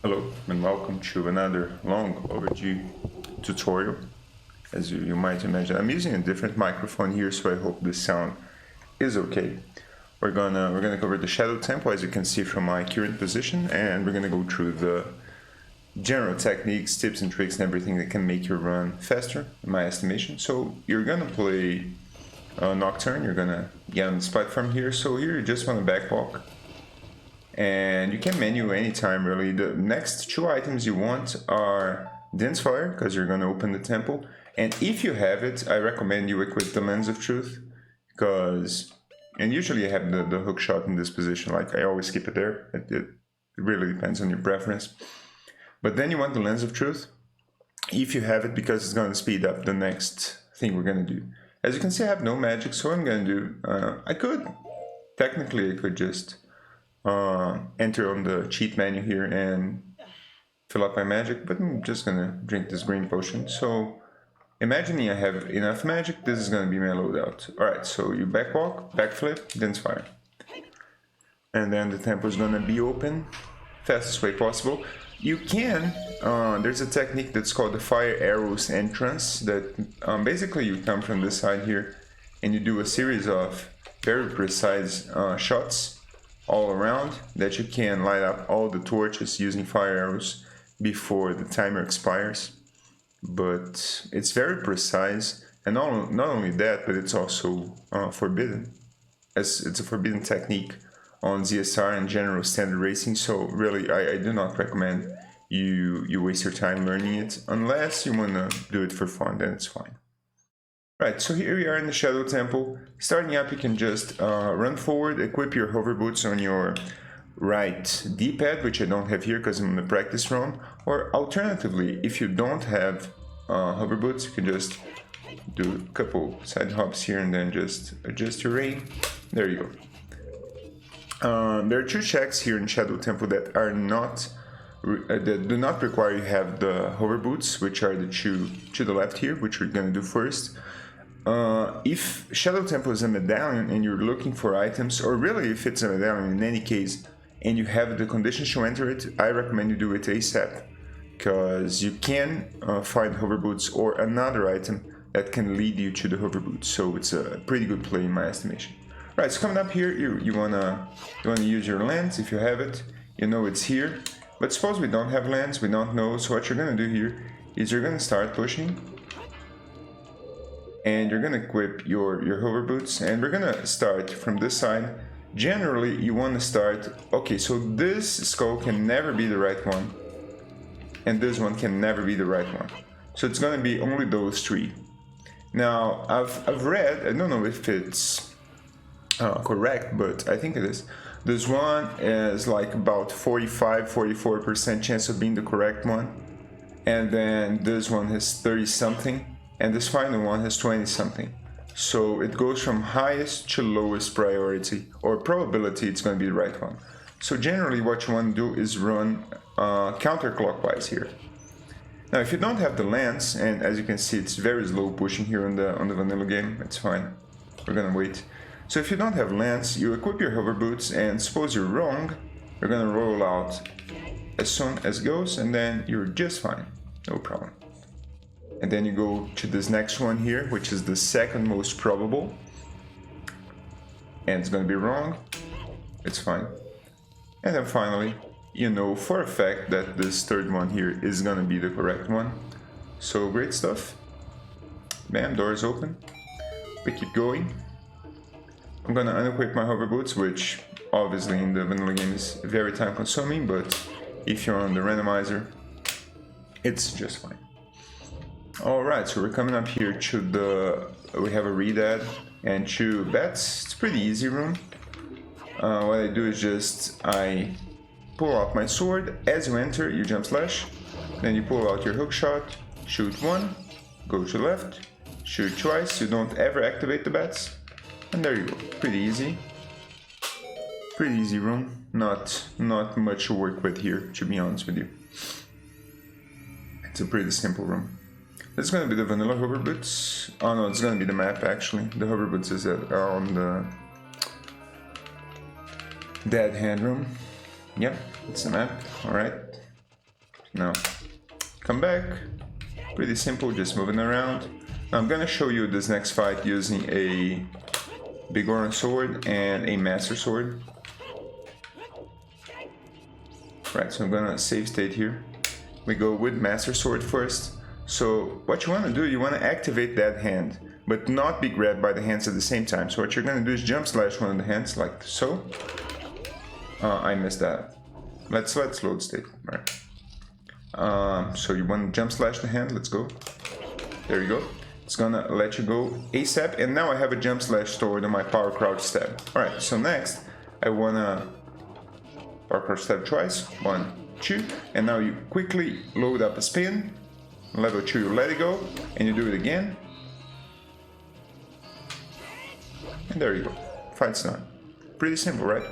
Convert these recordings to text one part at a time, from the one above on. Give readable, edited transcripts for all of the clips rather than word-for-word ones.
Hello and welcome to another long overdue tutorial. As you might imagine, I'm using a different microphone here, so I hope the sound is okay. We're gonna cover the shadow tempo, as you can see from my current position, and we're gonna go through the general techniques, tips and tricks and everything that can make your run faster, in my estimation. So you're gonna play Nocturne, you're gonna get on this platform here. So here you just want to backwalk. And you can menu anytime really. The next two items you want are Dense Fire, because you're going to open the temple. And if you have it, I recommend you equip the Lens of Truth, and usually I have the hook shot in this position, like I always keep it there. It really depends on your preference. But then you want the Lens of Truth, if you have it, because it's going to speed up the next thing we're going to do. As you can see, I have no magic, so what I'm going to do, technically I could just enter on the cheat menu here and fill up my magic, but I'm just gonna drink this green potion. So imagining I have enough magic, this is gonna be my loadout. Alright, so you backwalk, backflip, Dense Fire. And then the tempo is gonna be open, fastest way possible. You can, there's a technique that's called the Fire Arrows Entrance, that basically you come from this side here and you do a series of very precise shots all around that you can light up all the torches using fire arrows before the timer expires. But it's very precise, and not only that, but it's also forbidden, as it's a forbidden technique on ZSR and general standard racing. So really I do not recommend you waste your time learning it, unless you want to do it for fun, then it's fine. Right, so here we are in the Shadow Temple. Starting up, you can just run forward, equip your hover boots on your right D-pad, which I don't have here because I'm in the practice run. Or alternatively, if you don't have hover boots, you can just do a couple side hops here and then just adjust your aim. There you go. There are two checks here in Shadow Temple that are not that do not require you have the hover boots, which are the two to the left here, which we're gonna do first. If Shadow Temple is a medallion and you're looking for items, or really if it's a medallion in any case, and you have the conditions to enter it, I recommend you do it ASAP, because you can find hover boots or another item that can lead you to the hover boots, so it's a pretty good play in my estimation. Right, so coming up here, you wanna use your lens if you have it. You know it's here, but suppose we don't have lens, we don't know, so what you're gonna do here is you're gonna start pushing. And you're gonna equip your hover boots, and we're gonna start from this side. Generally, you want to start, okay, so this skull can never be the right one, and this one can never be the right one. So it's gonna be only those three. Now, I've read, I don't know if it's correct, but I think it is. This one is like about 45-44% chance of being the correct one, and then this one has 30 something. And this final one has 20 something. So it goes from highest to lowest priority, or probability it's going to be the right one. So generally what you want to do is run counterclockwise here. Now if you don't have the lens, and as you can see it's very slow pushing here on the vanilla game, it's fine, we're gonna wait. So if you don't have lens, you equip your hover boots, and suppose you're wrong, you're gonna roll out as soon as it goes, and then you're just fine, no problem. And then you go to this next one here, which is the second most probable. And it's gonna be wrong. It's fine. And then finally, you know for a fact that this third one here is gonna be the correct one. So great stuff. Bam, door is open. We keep going. I'm gonna unequip my hover boots, which obviously in the vanilla game is very time consuming, but if you're on the randomizer, it's just fine. Alright, so we're coming up here to we have a redad and two bats. It's a pretty easy room. What I do is I pull out my sword. As you enter, you jump slash. Then you pull out your hook shot, shoot one, go to left, shoot twice. You don't ever activate the bats. And there you go. Pretty easy. Pretty easy room. Not much to work with here, to be honest with you. It's a pretty simple room. It's gonna be the vanilla hover boots. Oh no, it's gonna be the map actually. The hover boots is on the dead hand room. Yep, it's the map. Alright. Now, come back. Pretty simple, just moving around. Now, I'm gonna show you this next fight using a big orange sword and a master sword. Right, so I'm gonna save state here. We go with master sword first. So what you want to do, you want to activate that hand, but not be grabbed by the hands at the same time. So what you're going to do is jump slash one of the hands, like so. I missed that. Let's load state. Right. So you want to jump slash the hand. Let's go. There you go. It's gonna let you go ASAP, and now I have a jump slash stored on my power crouch stab. All right. So next, I wanna power crouch stab twice. 1, 2, and now you quickly load up a spin. Level 2, you let it go, and you do it again. And there you go. Fight's done. Pretty simple, right?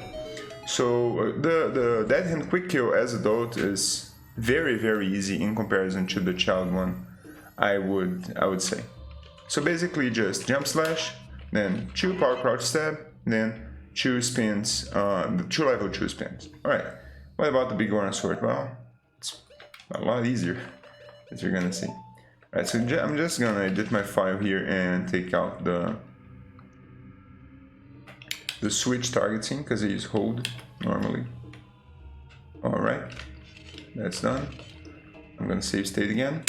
So the dead hand quick kill as adult is very, very easy in comparison to the child one, I would say. So basically just jump slash, then 2 power crouch stab, then 2 spins, 2 level 2 spins. Alright, what about the big orange sword? Well, it's a lot easier, as you're gonna see. Alright, so I'm just gonna edit my file here and take out the switch targeting, because I use hold normally. Alright, that's done. I'm gonna save state again.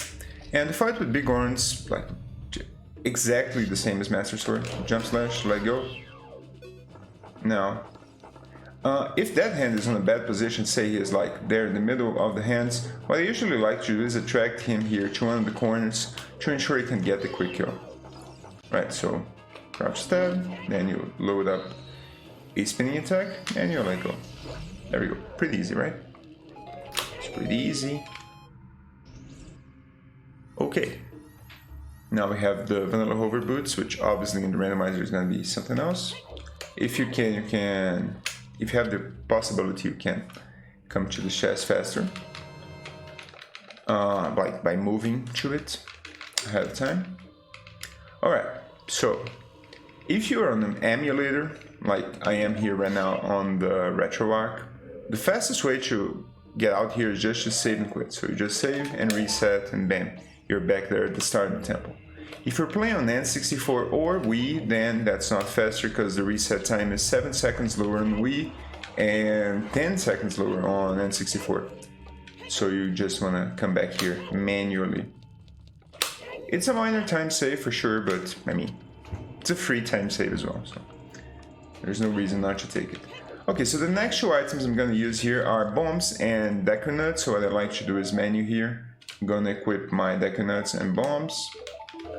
And the fight with big orange, like exactly the same as master sword. Jump slash, let go. Now, if that hand is in a bad position, say he is like there in the middle of the hands, what I usually like to do is attract him here to one of the corners to ensure he can get the quick kill. Right, so crouch stab, then you load up a spinning attack, and you let go. There we go. Pretty easy, right? It's pretty easy. Okay. Now we have the vanilla hover boots, which obviously in the randomizer is going to be something else. If you can, if you have the possibility, you can come to the chest faster, like by moving to it ahead of time. All right, so if you're on an emulator, like I am here right now on the RetroArch, the fastest way to get out here is just to save and quit. So you just save and reset, and bam, you're back there at the start of the temple. If you're playing on N64 or Wii, then that's not faster because the reset time is 7 seconds lower on Wii and 10 seconds lower on N64. So you just want to come back here manually. It's a minor time save for sure, but I mean, it's a free time save as well, so there's no reason not to take it. Okay, so the next 2 items I'm going to use here are bombs and deco nuts. So what I like to do is menu here. I'm going to equip my deco nuts and bombs.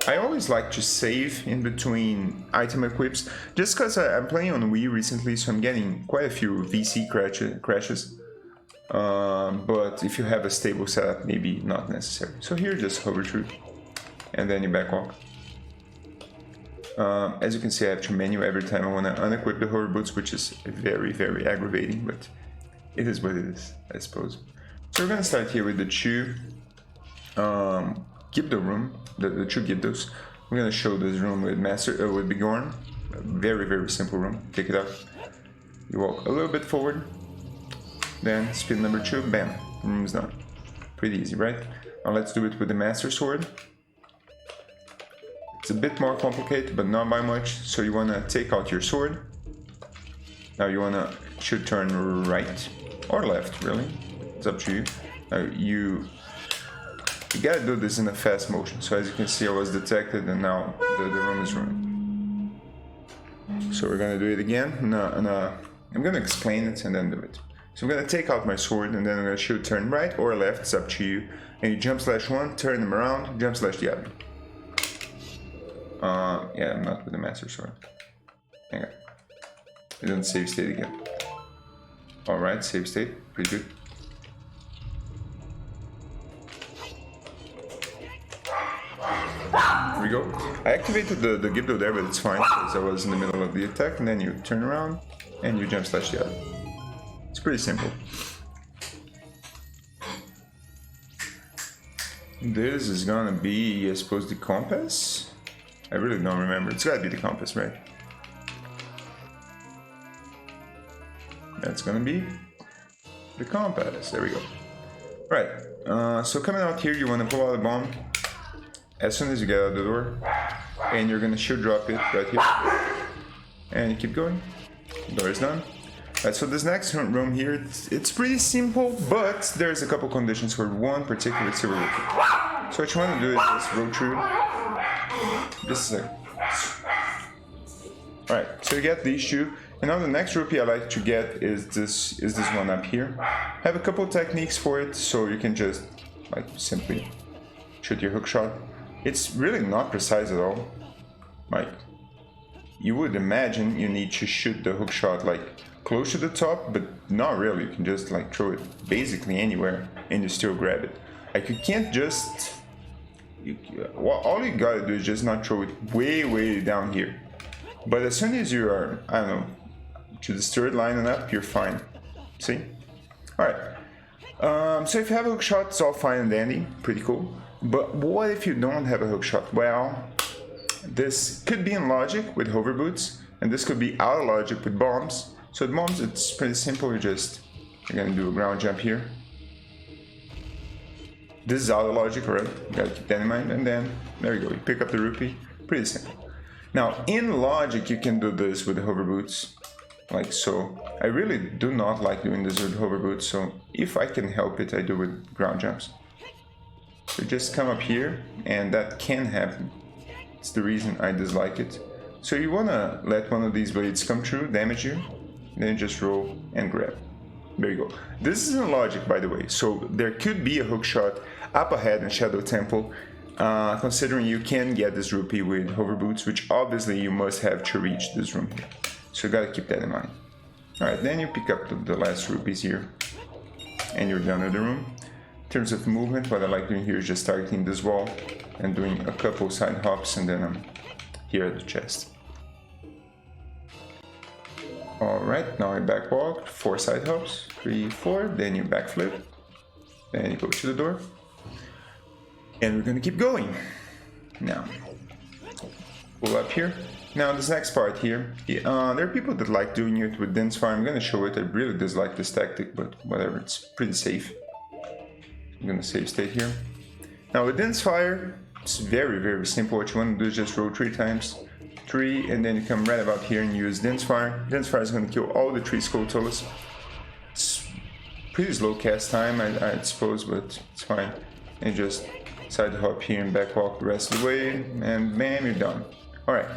I always like to save in between item equips, just because I'm playing on Wii recently, so I'm getting quite a few VC crashes. But if you have a stable setup, maybe not necessary. So here, just hover through, and then you back walk. As you can see, I have to menu every time I want to unequip the hover boots, which is very, very aggravating, but it is what it is, I suppose. So we're going to start here with the 2 Gibdo room, the 2 Gibdos. I'm going to show this room with with Bigorn. A very, very simple room. Take it out. You walk a little bit forward, then spin number 2, bam, room is done. Pretty easy, right? Now let's do it with the Master Sword. It's a bit more complicated, but not by much. So you want to take out your sword. Now you want to should turn right or left, really. It's up to you. Now you gotta do this in a fast motion. So as you can see, I was detected, and now the room is running. So we're gonna do it again. I'm gonna explain it and then do it. So I'm gonna take out my sword, and then I'm gonna shoot turn right or left. It's up to you. And you jump slash 1, turn them around, jump slash the other. Yeah, I'm not with the Master Sword. Hang on. I didn't save state again. Alright, save state. Pretty good. Here we go. I activated the Gibdo there, but it's fine because I was in the middle of the attack, and then you turn around and you jump slash the other. It's pretty simple. This is gonna be, I suppose, the compass? I really don't remember. It's gotta be the compass, right? That's gonna be the compass. There we go. Right, so coming out here, you want to pull out a bomb as soon as you get out the door, and you're gonna shield drop it right here, and you keep going. Door is done. Right, so this next room here, it's pretty simple, but there's a couple conditions for one particular silver rupee. So what you want to do is just roll through. Just a second. Alright, so you get these two, and now the next rupee I like to get is this one up here. I have a couple techniques for it, so you can just like simply shoot your hook shot. It's really not precise at all. Like, you would imagine you need to shoot the hook shot like close to the top, but not really. You can just like throw it basically anywhere and you still grab it. Like, you can't just... all you gotta do is just not throw it way down here. But as soon as you are, I don't know, to the third line and up, you're fine. See? Alright. So if you have a hook shot, it's all fine and dandy. Pretty cool. But what if you don't have a hook shot? Well, this could be in logic with hover boots, and this could be out of logic with bombs. So with bombs, it's pretty simple. You're gonna do a ground jump here. This is out of logic, right? You gotta keep that in mind. And then, there you go. You pick up the rupee. Pretty simple. Now, in logic, you can do this with the hover boots. Like so. I really do not like doing this with hover boots, so if I can help it, I do with ground jumps. So just come up here, and that can happen. It's the reason I dislike it. So you wanna let one of these blades come through, damage you, then just roll and grab. There you go. This is in logic, by the way, so there could be a hook shot up ahead in Shadow Temple, considering you can get this rupee with hover boots, which obviously you must have to reach this room here. So you gotta keep that in mind. Alright, then you pick up the last rupees here, and you're done with the room. In terms of movement, what I like doing here is just targeting this wall and doing a couple side hops, and then I'm here at the chest. Alright, now you back walk, 4 side hops, 3, 4, then you backflip, then you go to the door, and we're gonna keep going. Now, pull up here. Now this next part here, there are people that like doing it with dense fire. I'm gonna show it. I really dislike this tactic, but whatever, it's pretty safe. I'm gonna save state here. Now with dense fire, it's very simple. What you want to do is just roll 3 times, 3, and then you come right about here and use dense fire. Dense fire is gonna kill all the 3 skulltulas. It's pretty slow cast time, I suppose, but it's fine. And just side hop here and back walk the rest of the way, and bam, you're done. Alright,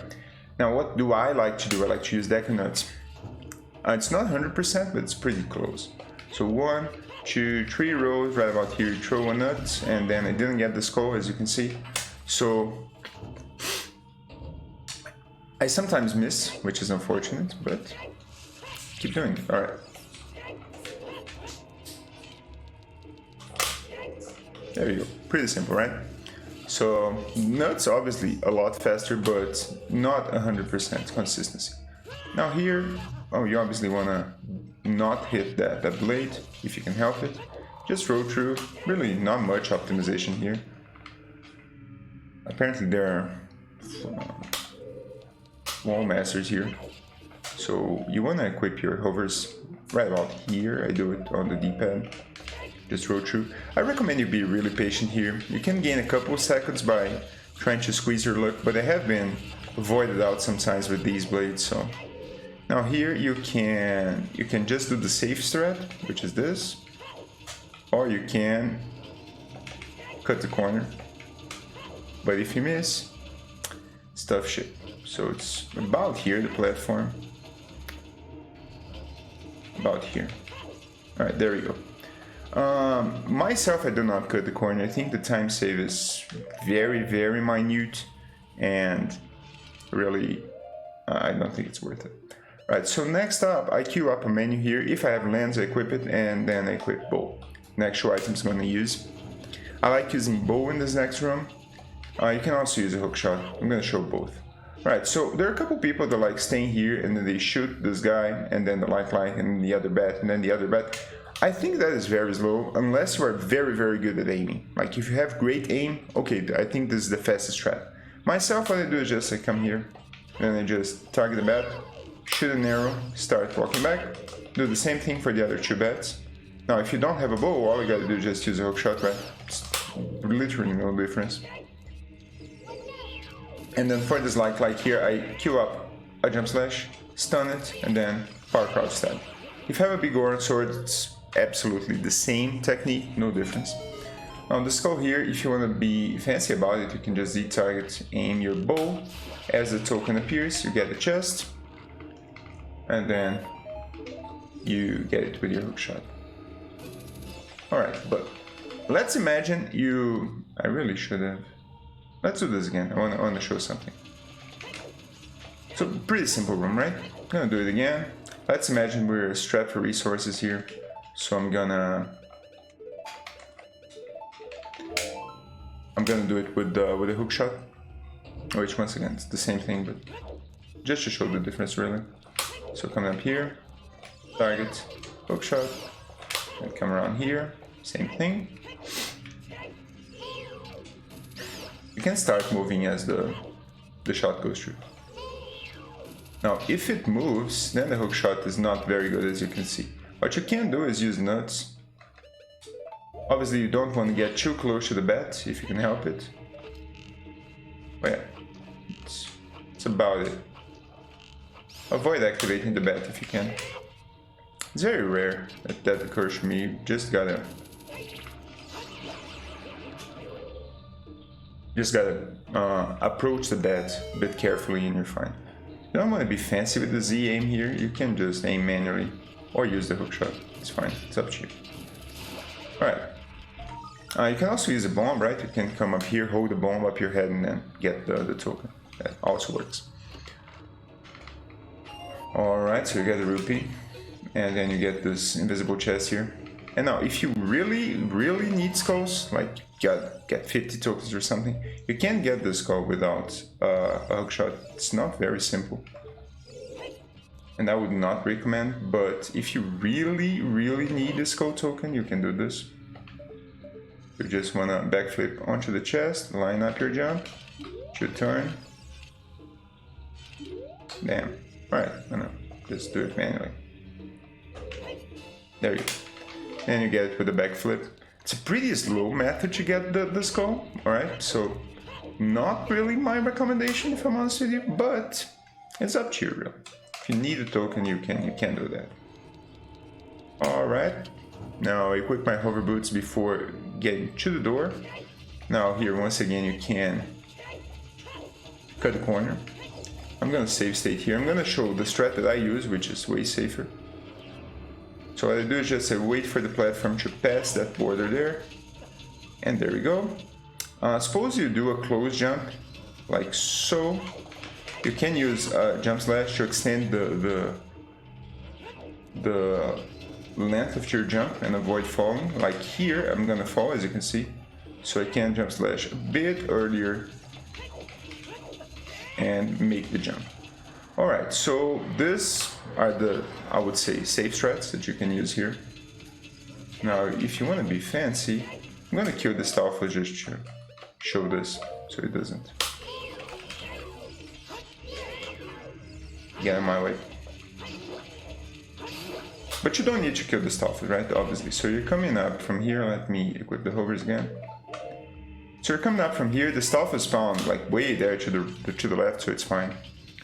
now what do I like to do? I like to use deck nuts. It's not 100%, but it's pretty close. So 1, 2, 3 rows, right about here, you throw 1 nut, and then I didn't get the skull, as you can see. So I sometimes miss, which is unfortunate, but keep doing it. Alright. There you go. Pretty simple, right? So nuts obviously a lot faster, but not 100% consistency. Now here, oh, you obviously wanna not hit that blade if you can help it. Just roll through. Really not much optimization here. Apparently there are wall masters here. So you wanna equip your hovers right about here. I do it on the D-pad. Just roll through. I recommend you be really patient here. You can gain a couple of seconds by trying to squeeze your luck, but I have been voided out sometimes with these blades. So now here you can just do the safe strat, which is this, or you can cut the corner. But if you miss, it's tough shit. So it's about here, the platform. About here. Alright, there we go. Myself, I do not cut the corner. I think the time save is very minute, and really, I don't think it's worth it. Alright, so next up, I queue up a menu here. If I have lens, I equip it, and then I equip bow. Next two items I'm gonna use. I like using bow in this next room. You can also use a hook shot. I'm gonna show both. Alright, so there are a couple people that like staying here and then they shoot this guy and then the lifeline and the other bat and then the other bat. I think that is very slow unless you are very good at aiming. Like if you have great aim, okay, I think this is the fastest strat. Myself, what I do is just I come here and I just target the bat, shoot an arrow, start walking back, do the same thing for the other 2 bats, Now, if you don't have a bow, all you gotta do is just use a hook shot, right? It's literally no difference. And then for this like here, I queue up a jump slash, stun it, and then power crouch stab. If you have a big Goron sword, it's absolutely the same technique, no difference. On the skull here, if you want to be fancy about it, you can just Z-target, aim your bow. As the token appears, you get the chest, and then you get it with your hook shot. Alright, but let's imagine you... I really should have... Let's do this again, I want to show something. So, pretty simple room, right? I'm gonna do it again. Let's imagine we're strapped for resources here. So I'm gonna do it with a hook shot, which once again it's the same thing, but just to show the difference really. So come up here, target, hook shot, and come around here, same thing. You can start moving as the shot goes through. Now, if it moves, then the hook shot is not very good, as you can see. What you can do is use nuts. Obviously, you don't want to get too close to the bat, if you can help it. But yeah, it's about it. Avoid activating the bat if you can. It's very rare that occurs for me. You just gotta approach the bat a bit carefully and you're fine. You don't want to be fancy with the Z aim here. You can just aim manually or use the hook shot. It's fine. It's up to you. Alright. You can also use a bomb, right? You can come up here, hold the bomb up your head, and then get the token. That also works. Alright, so you get the rupee, and then you get this invisible chest here. And now, if you really need skulls, like get 50 tokens or something, you can get the skull without a hook shot. It's not very simple. And I would not recommend, but if you really need a skull token, you can do this. You just want to backflip onto the chest, line up your jump, should turn. Damn. Alright, I know. Just do it manually. There you go. And you get it with a backflip. It's a pretty slow method to get the skull, alright? So, not really my recommendation if I'm honest with you, but it's up to you really. If you need a token, you can do that. Alright. Now I equip my hover boots before getting to the door. Now here, once again, you can cut the corner. I'm gonna save state here. I'm gonna show the strat that I use, which is way safer. So what I do is just wait for the platform to pass that border there. And there we go. Suppose you do a close jump, like so. You can use jump slash to extend the length of your jump and avoid falling. Like here, I'm gonna fall, as you can see. So I can jump slash a bit earlier and make the jump. Alright, so these are the, I would say, safe strats that you can use here. Now, if you want to be fancy, I'm gonna kill this alpha just to show this, so it doesn't get in my way. But you don't need to kill the Stafford, right? Obviously. So you're coming up from here. Let me equip the hovers again. So you're coming up from here. The Stafford spawned like way there to the left, so it's fine.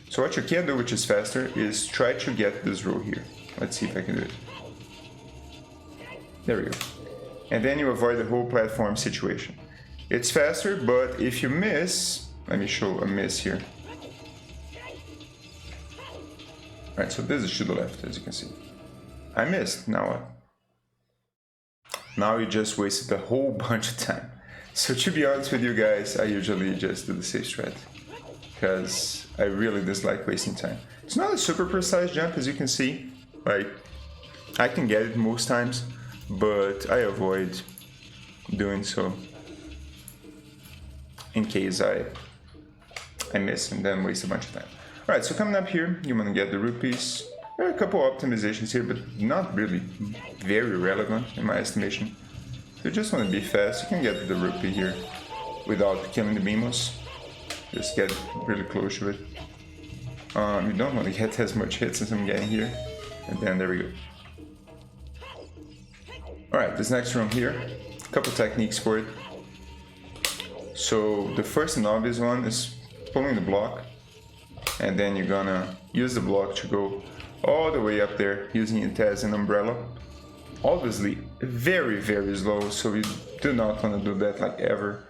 So what you can do, which is faster, is try to get this row here. Let's see if I can do it. There we go. And then you avoid the whole platform situation. It's faster, but if you miss, let me show a miss here. Alright, so this is to the left, as you can see. I missed, now what? Now you just wasted a whole bunch of time. So to be honest with you guys, I usually just do the safe strat, because I really dislike wasting time. It's not a super precise jump, as you can see. Like, I can get it most times, but I avoid doing so in case I miss and then waste a bunch of time. Alright, so coming up here, you want to get the rupees. There are a couple optimizations here, but not really very relevant in my estimation. You just want to be fast. You can get the rupee here without killing the Beamos. Just get really close to it. You don't want to get as much hits as I'm getting here. And then there we go. Alright, this next room here, a couple techniques for it. So the first and obvious one is pulling the block, and then you're gonna use the block to go all the way up there using it as an umbrella. Obviously very slow, so we do not want to do that like ever.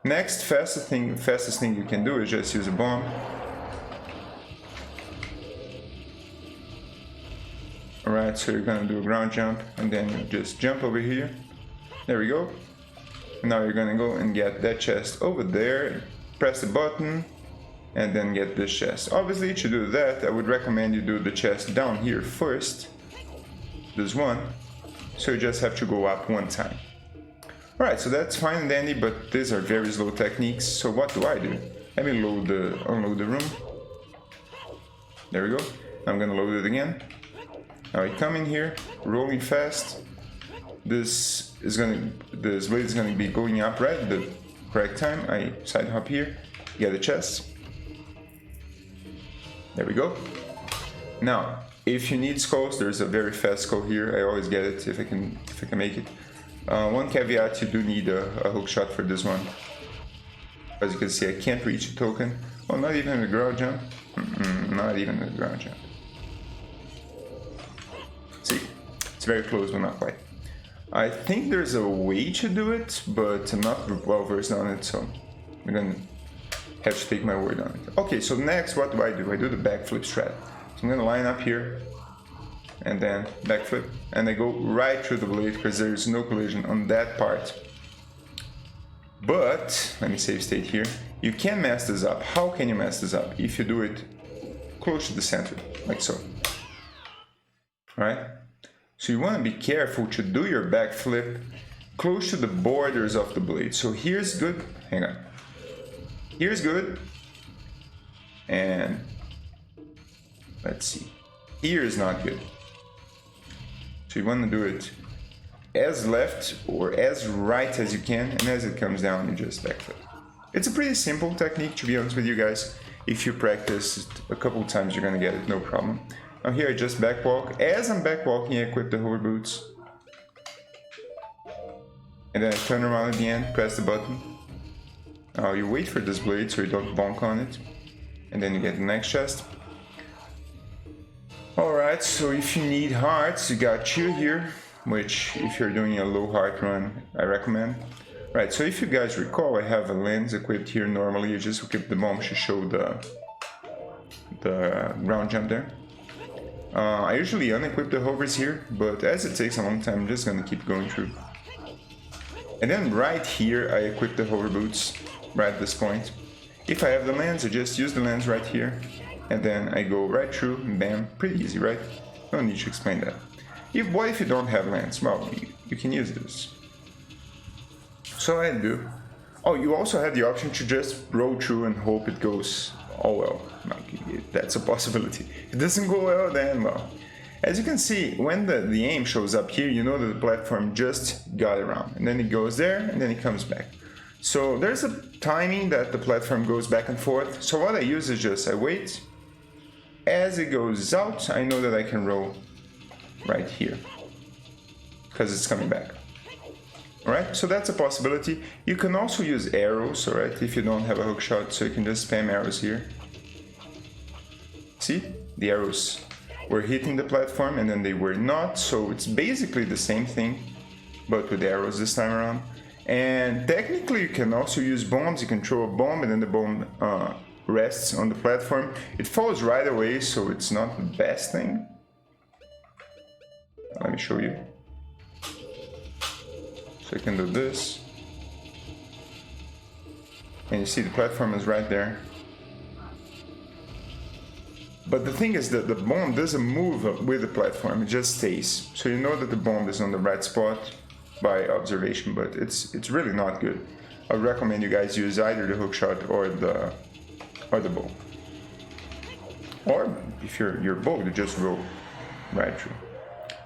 Next, fastest thing you can do is just use a bomb. Alright, so you're gonna do a ground jump and then you just jump over here. There we go. Now you're gonna go and get that chest over there, press the button, and then get this chest. Obviously, to do that, I would recommend you do the chest down here first. This one. So you just have to go up one time. Alright, so that's fine and dandy, but these are very slow techniques. So what do? Let me unload the room. There we go. I'm gonna load it again. Now I come in here, rolling fast. This blade is gonna be going up right at the correct time. I side hop here, get the chest. There we go. Now, if you need skulls, there's a very fast skull here. I always get it if I can make it. One caveat: you do need a hook shot for this one. As you can see, I can't reach a token. Oh, not even the ground jump. Not even the ground jump. See, it's very close, but not quite. I think there's a way to do it, but I'm not well versed on it, so I'm gonna have to take my word on it. Okay, so next, what do? I do the backflip strat. So I'm gonna line up here, and then backflip, and I go right through the blade because there's no collision on that part. But, let me save state here, you can mess this up. How can you mess this up? If you do it close to the center, like so. Right? So you want to be careful to do your backflip close to the borders of the blade. So here's good, hang on. Here's good, and let's see, here is not good. So you want to do it as left or as right as you can, and as it comes down, you just backflip. It's a pretty simple technique, to be honest with you guys. If you practice it a couple times, you're gonna get it, no problem. Now here I just backwalk. As I'm backwalking, I equip the hover boots. And then I turn around at the end, press the button. Now you wait for this blade so you don't bonk on it. And then you get the next chest. Alright, so if you need hearts, you got Chill here, which if you're doing a low heart run, I recommend. Right, so if you guys recall, I have a lens equipped here. Normally you just equip the bomb to show the ground jump there. I usually unequip the hovers here, but as it takes a long time, I'm just gonna keep going through. And then right here, I equip the hover boots, right at this point. If I have the lens, I just use the lens right here, and then I go right through, and bam, pretty easy, right? No need to explain that. What if you don't have lens? Well, you can use this. So I do. Oh, you also have the option to just roll through and hope it goes all well. That's a possibility. If it doesn't go well, then well. As you can see, when the aim shows up here, you know that the platform just got around. And then it goes there, and then it comes back. So there's a timing that the platform goes back and forth. So what I use is just, I wait. As it goes out, I know that I can roll right here, because it's coming back. Alright, so that's a possibility. You can also use arrows, alright, if you don't have a hook shot, so you can just spam arrows here. See? The arrows were hitting the platform and then they were not, so it's basically the same thing, but with arrows this time around. And technically you can also use bombs. You can throw a bomb and then the bomb rests on the platform. It falls right away, so it's not the best thing. Let me show you. So I can do this. And you see the platform is right there. But the thing is that the bomb doesn't move with the platform, it just stays. So you know that the bomb is on the right spot by observation, but it's really not good. I would recommend you guys use either the hook shot or the bow. Or if you're bow, you just roll right through.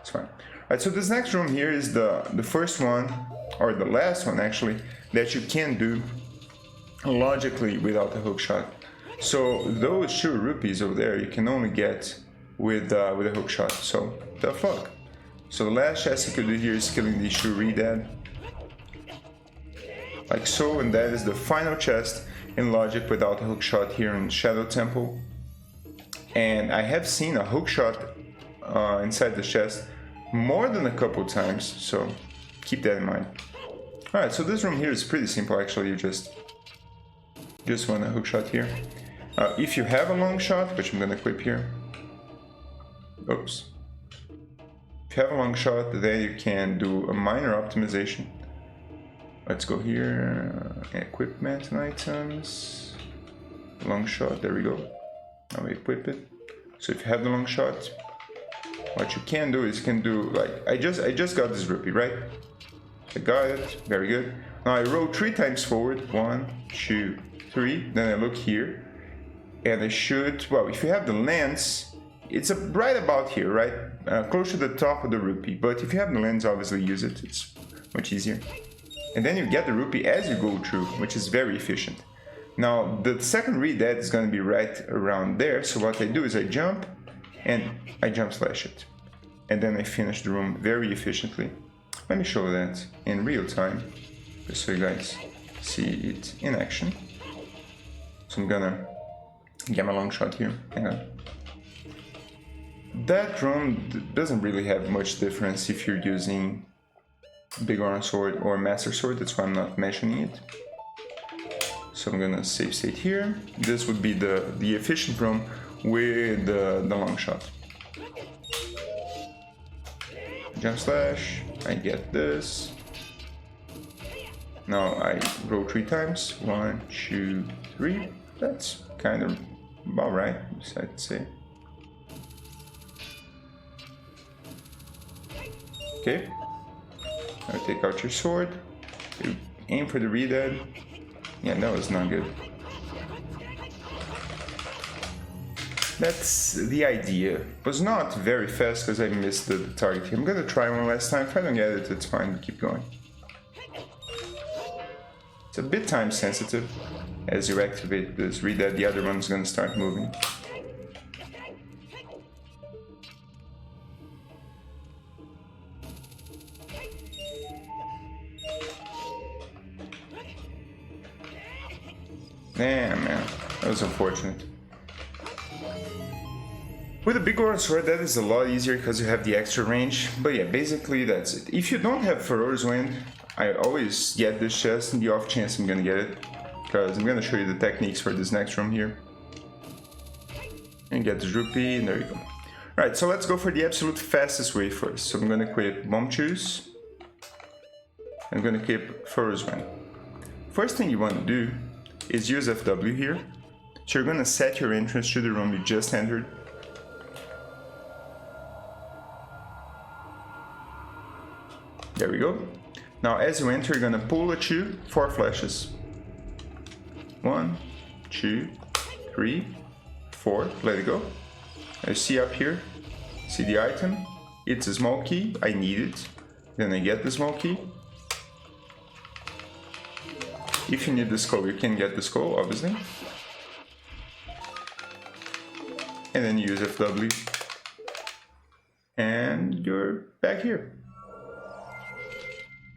It's fine. Alright, so this next room here is the first one, or the last one actually, that you can do logically without the hook shot. So those 2 rupees over there you can only get with a hook shot. So tough luck. So the last chest you could do here is killing the Shuri dead. Like so, and that is the final chest in Logic without a hookshot here in Shadow Temple. And I have seen a hookshot inside the chest more than a couple times, so keep that in mind. Alright, so this room here is pretty simple actually, you just want a hookshot here. If you have a long shot, which I'm gonna equip here. Oops. If you have a long shot, then you can do a minor optimization. Let's go here, equipment and items, long shot, there we go. Now we equip it. So if you have the long shot, what you can do is you can do like, I just got this rupee, right? I got it, very good. Now I roll 3 times forward, 1, 2, 3, then I look here, and I should, well, if you have the lens, it's right about here, right? Close to the top of the rupee, but if you have the lens, obviously use it, it's much easier. And then you get the rupee as you go through, which is very efficient. Now, the second redead is going to be right around there, so what I do is I jump, and I jump slash it. And then I finish the room very efficiently. Let me show that in real time, just so you guys see it in action. So I'm gonna get my long shot here, hang on. That room doesn't really have much difference if you're using Big Orange Sword or Master Sword, that's why I'm not mentioning it. So I'm gonna save state here. This would be the efficient room with the long shot. Jump slash, I get this. Now I roll 3 times, 1, 2, 3. That's kind of about right, I'd say. Okay, now take out your sword, you aim for the redead. Yeah, that was not good. That's the idea. It was not very fast because I missed the target here. I'm gonna try one last time. If I don't get it, it's fine, keep going. It's a bit time sensitive. As you activate this redead, the other one's gonna start moving. Damn, man, that was unfortunate. With a big orange sword, that is a lot easier because you have the extra range. But yeah, basically that's it. If you don't have Furor's Wind, I always get this chest in the off chance I'm gonna get it, because I'm gonna show you the techniques for this next room here. And get the rupee, and there you go. Alright, so let's go for the absolute fastest way first. So I'm gonna equip Bomb Choose. I'm gonna equip Furor's Wind. First thing you want to do is use FW here. So you're gonna set your entrance to the room you just entered. There we go. Now as you enter, you're gonna pull at you 4 flashes. 1, 2, 3, 4, let it go. I see up here, see the item, it's a small key, I need it. Then I get the small key. If you need the skull, you can get the skull, obviously. And then you use FW. And you're back here.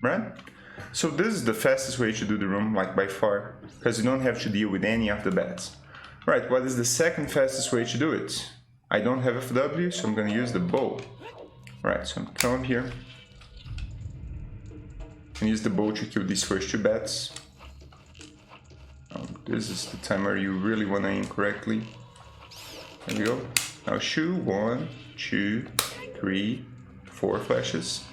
Right? So this is the fastest way to do the room, like by far, because you don't have to deal with any of the bats. Right, what is the second fastest way to do it? I don't have FW, so I'm gonna use the bow. Right, so I'm gonna come up here and use the bow to kill these first 2 bats. This is the time where you really want to aim correctly. There we go. Now shoot 1, 2, 3, 4 flashes.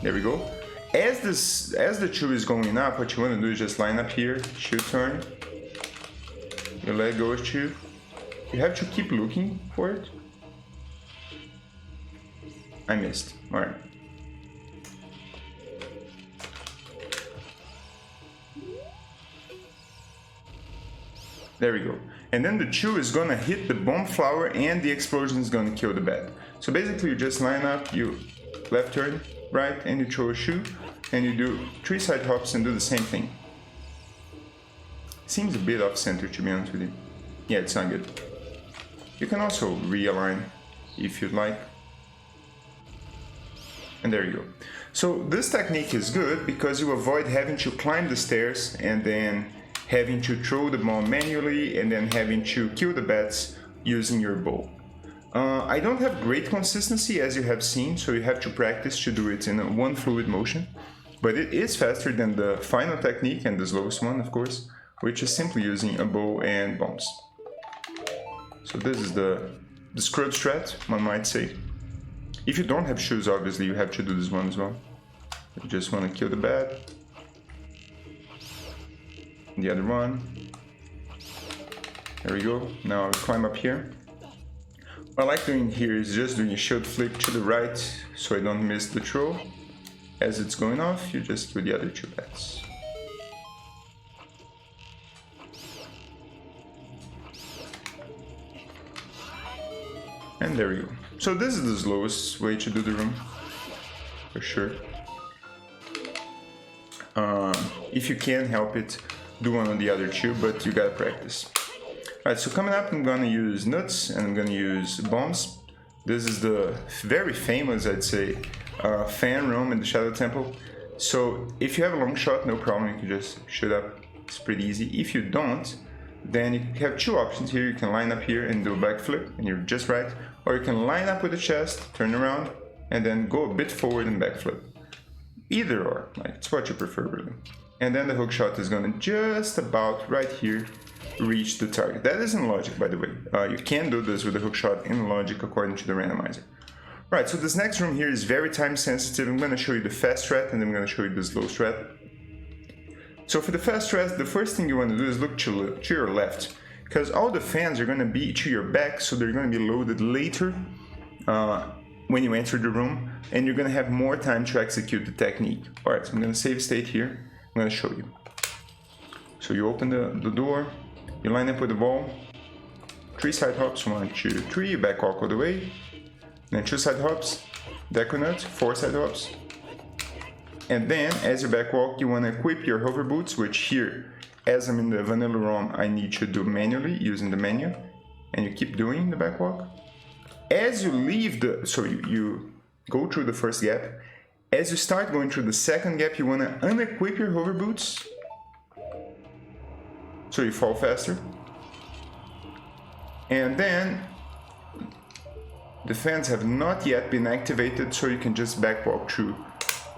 There we go. As the chew is going up, what you want to do is just line up here, shoot turn. You let go of chew. You have to keep looking for it. I missed. Alright. There we go. And then the chew is gonna hit the bomb flower and the explosion is gonna kill the bat. So basically you just line up, you left turn, right, and you throw a shoe, and you do 3 side hops and do the same thing. Seems a bit off center, to be honest with you. Yeah, it's not good. You can also realign if you'd like. And there you go. So this technique is good because you avoid having to climb the stairs and then having to throw the bomb manually and then having to kill the bats using your bow. I don't have great consistency, as you have seen, so you have to practice to do it in a one fluid motion, but it is faster than the final technique and the slowest one, of course, which is simply using a bow and bombs. So this is the scrub strat, one might say. If you don't have shoes, obviously you have to do this one as well. You just want to kill the bat. The other one. There we go. Now I'll climb up here. What I like doing here is just doing a shield flick to the right so I don't miss the throw. As it's going off, you just do the other two bats. And there we go. So this is the slowest way to do the room, for sure. If you can help it, do one on the other two, but you gotta practice. Alright, so coming up I'm gonna use nuts and I'm gonna use bombs. This is the very famous, I'd say, fan room in the Shadow Temple. So if you have a long shot, no problem, you can just shoot up, it's pretty easy. If you don't, then you have two options here. You can line up here and do a backflip and you're just right, or you can line up with the chest, turn around, and then go a bit forward and backflip. Either or, like, it's what you prefer really. And then the hook shot is gonna just about right here reach the target. That is in logic, by the way. You can do this with the hook shot in logic according to the randomizer. Right, so this next room here is very time sensitive. I'm gonna show you the fast strat and then I'm gonna show you the slow strat. So for the fast strat, the first thing you want to do is look to your left, because all the fans are going to be to your back, so they're going to be loaded later when you enter the room, and you're going to have more time to execute the technique. Alright, so I'm going to save state here, I'm going to show you. So you open the door, you line up with the ball, 3 side hops, 1, 2, 3, you back walk all the way, then 2 side hops, deco nut, 4 side hops. And then, as you back walk, you want to equip your hover boots, which here, as I'm in the vanilla ROM, I need to do manually using the menu. And you keep doing the back walk. As you leave so you go through the first gap. As you start going through the second gap, you want to unequip your hover boots, so you fall faster. And then, the fans have not yet been activated, so you can just back walk through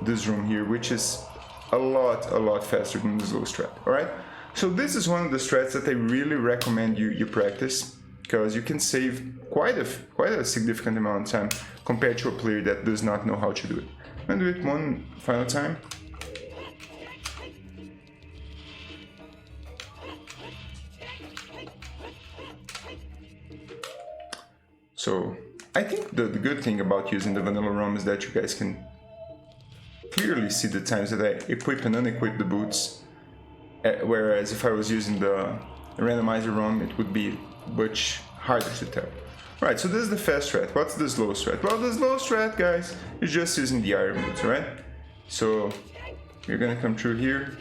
this room here, which is a lot faster than the slow strat. Alright, so this is one of the strats that I really recommend you practice, because you can save quite a significant amount of time compared to a player that does not know how to do it. I'm gonna do it one final time. So I think the good thing about using the vanilla ROM is that you guys can clearly see the times that I equip and unequip the boots, whereas if I was using the randomizer ROM, it would be much harder to tell. Right, so this is the fast strat. What's the slow strat? Well, the slow strat, guys, is just using the iron boots, right? So you're gonna come through here,